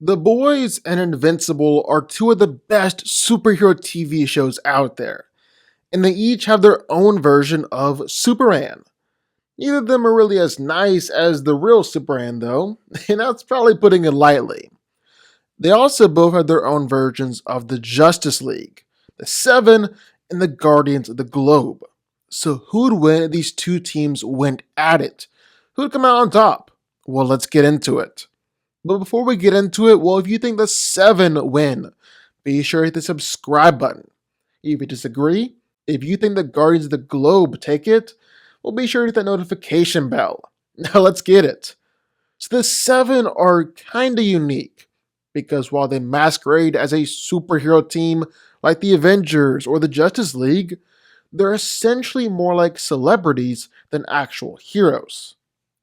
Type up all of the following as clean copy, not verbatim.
The Boys and Invincible are two of the best superhero TV shows out there, and they each have their own version of Superman. Neither of them are really as nice as the real Superman, though, and that's probably putting it lightly. They also both have their own versions of the Justice League, the Seven, and the Guardians of the Globe. So, who'd win if these two teams went at it? Who'd come out on top? Well, let's get into it. But before we get into it, well, if you think the Seven win, be sure to hit the subscribe button. If you disagree, if you think the Guardians of the Globe take it, well, be sure to hit that notification bell. Now let's get it. So the Seven are kinda unique, because while they masquerade as a superhero team like the Avengers or the Justice League, they're essentially more like celebrities than actual heroes.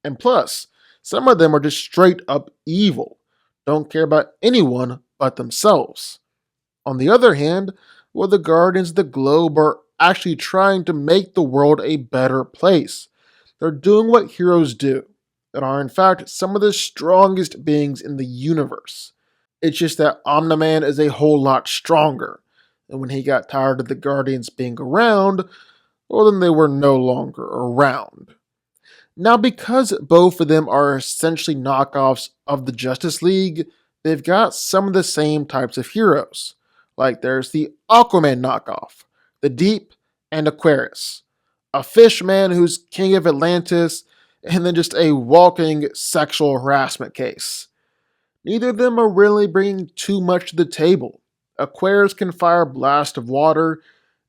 And plus, some of them are just straight up evil, don't care about anyone but themselves. On the other hand, well, the Guardians of the Globe are actually trying to make the world a better place. They're doing what heroes do, and are in fact some of the strongest beings in the universe. It's just that Omni-Man is a whole lot stronger, and when he got tired of the Guardians being around, well, then they were no longer around. Now, because both of them are essentially knockoffs of the Justice League, they've got some of the same types of heroes. Like there's the Aquaman knockoff, the Deep, and Aquarius. A fish man who's king of Atlantis, and then just a walking sexual harassment case. Neither of them are really bringing too much to the table. Aquarius can fire a blast of water,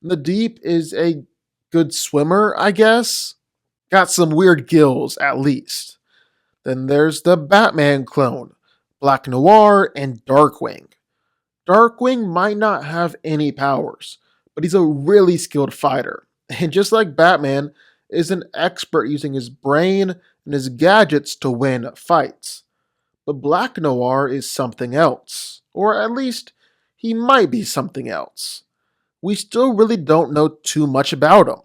and the Deep is a good swimmer, I guess. Got some weird gills, at least. Then there's the Batman clone, Black Noir and Darkwing. Darkwing might not have any powers, but he's a really skilled fighter, and just like Batman, is an expert using his brain and his gadgets to win fights. But Black Noir is something else, or at least he might be something else. We still really don't know too much about him.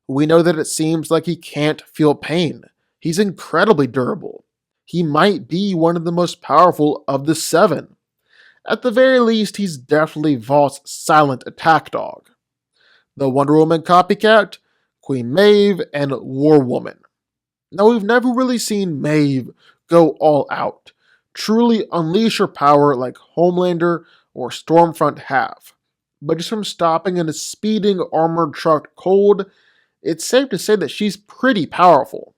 We know that it seems like he can't feel pain. He's incredibly durable. He might be one of the most powerful of the Seven. At the very least, he's definitely Vaught's silent attack dog. The Wonder Woman copycat, Queen Maeve, and War Woman. Now, we've never really seen Maeve go all out, truly unleash her power like Homelander or Stormfront have. But just from stopping in a speeding armored truck cold, it's safe to say that she's pretty powerful.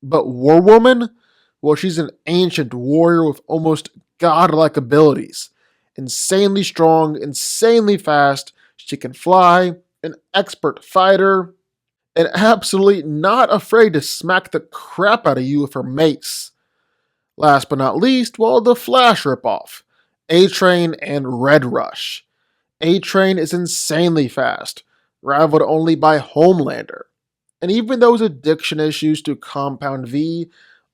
But War Woman? Well, she's an ancient warrior with almost godlike abilities. Insanely strong, insanely fast, she can fly, an expert fighter, and absolutely not afraid to smack the crap out of you with her mace. Last but not least, well, the Flash ripoff, A-Train and Red Rush. A-Train is insanely fast, rivaled only by Homelander. And even though his addiction issues to Compound V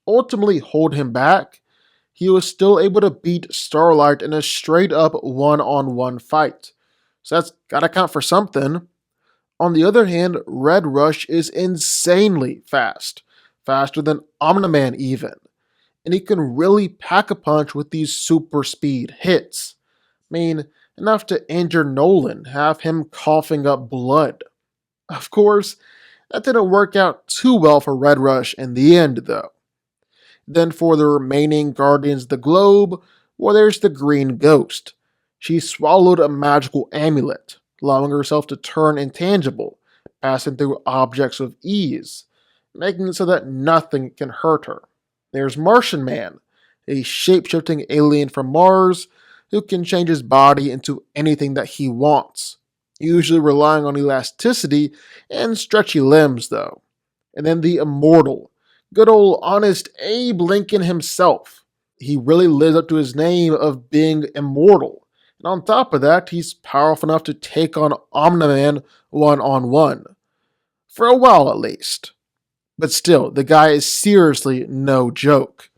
ultimately hold him back, he was still able to beat Starlight in a straight up one-on-one fight. So that's gotta count for something. On the other hand, Red Rush is insanely fast, faster than Omni-Man even. And he can really pack a punch with these super speed hits. I mean, enough to injure Nolan, have him coughing up blood. Of course, that didn't work out too well for Red Rush in the end, though. Then for the remaining Guardians of the Globe, well, there's the Green Ghost. She swallowed a magical amulet, allowing herself to turn intangible, passing through objects with ease, making it so that nothing can hurt her. There's Martian Man, a shape-shifting alien from Mars who can change his body into anything that he wants, usually relying on elasticity and stretchy limbs, though. And then the Immortal, good old honest Abe Lincoln himself. He really lives up to his name of being immortal. And on top of that, he's powerful enough to take on Omni-Man one-on-one. For a while at least. But still, the guy is seriously no joke.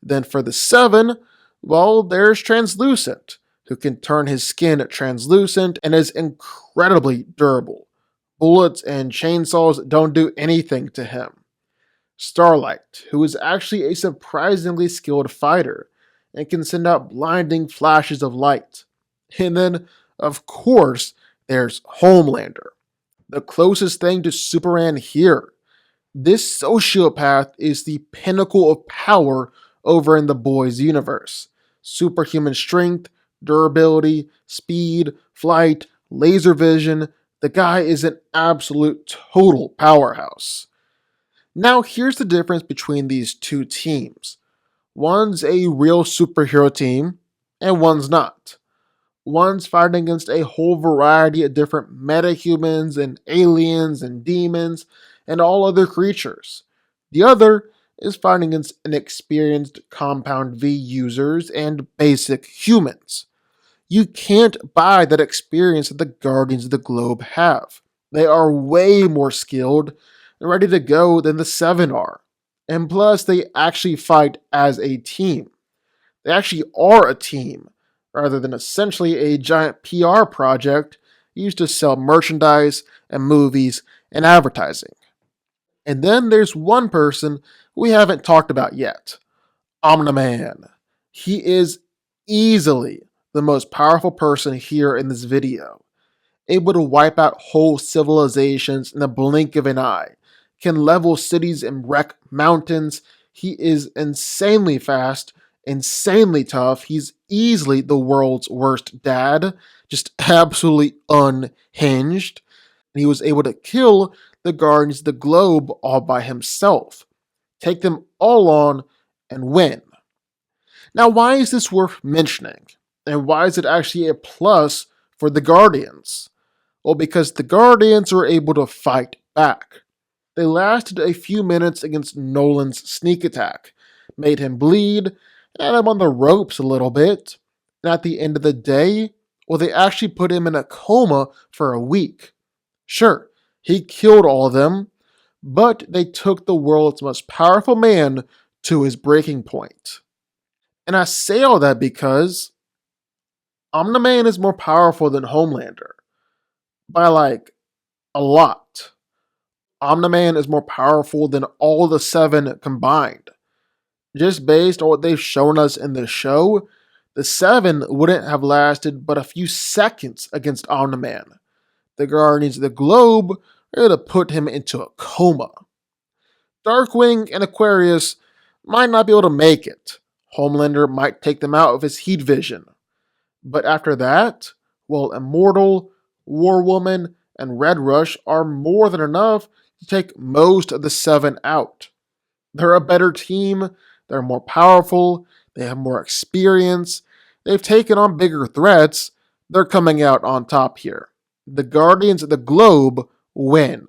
Then for the Seven, well, there's Translucent, who can turn his skin translucent and is incredibly durable. Bullets and chainsaws don't do anything to him. Starlight, who is actually a surprisingly skilled fighter, and can send out blinding flashes of light. And then, of course, there's Homelander, the closest thing to Superman here. This sociopath is the pinnacle of power over in the boys' universe. Superhuman strength, durability, speed, flight, laser vision. The guy is an absolute total powerhouse. Now, here's the difference between these two teams. One's a real superhero team, and one's not. One's fighting against a whole variety of different metahumans and aliens and demons and all other creatures. The other is fighting against inexperienced Compound V users and basic humans. You can't buy that experience that the Guardians of the Globe have. They are way more skilled and ready to go than the Seven are. And plus, they actually fight as a team. They actually are a team, rather than essentially a giant PR project used to sell merchandise and movies and advertising. And then there's one person we haven't talked about yet, Omni-Man. He is easily the most powerful person here in this video, able to wipe out whole civilizations in the blink of an eye, can level cities and wreck mountains. He is insanely fast, insanely tough. He's easily the world's worst dad, just absolutely unhinged. And he was able to kill the Guardians of the Globe all by himself, take them all on, and win. Now, why is this worth mentioning? And why is it actually a plus for the Guardians? Well, because the Guardians were able to fight back. They lasted a few minutes against Nolan's sneak attack, made him bleed, had him on the ropes a little bit, and at the end of the day, well, they actually put him in a coma for a week. Sure, he killed all of them, but they took the world's most powerful man to his breaking point. And I say all that because Omni-Man is more powerful than Homelander. By like a lot. Omni-Man is more powerful than all the Seven combined. Just based on what they've shown us in the show, the Seven wouldn't have lasted but a few seconds against Omni-Man. The Guardians of the Globe are able to put him into a coma. Darkwing and Aquarius might not be able to make it. Homelander might take them out of his heat vision. But after that, well, Immortal, War Woman, and Red Rush are more than enough to take most of the Seven out. They're a better team, they're more powerful, they have more experience, they've taken on bigger threats, they're coming out on top here. The Guardians of the Globe win.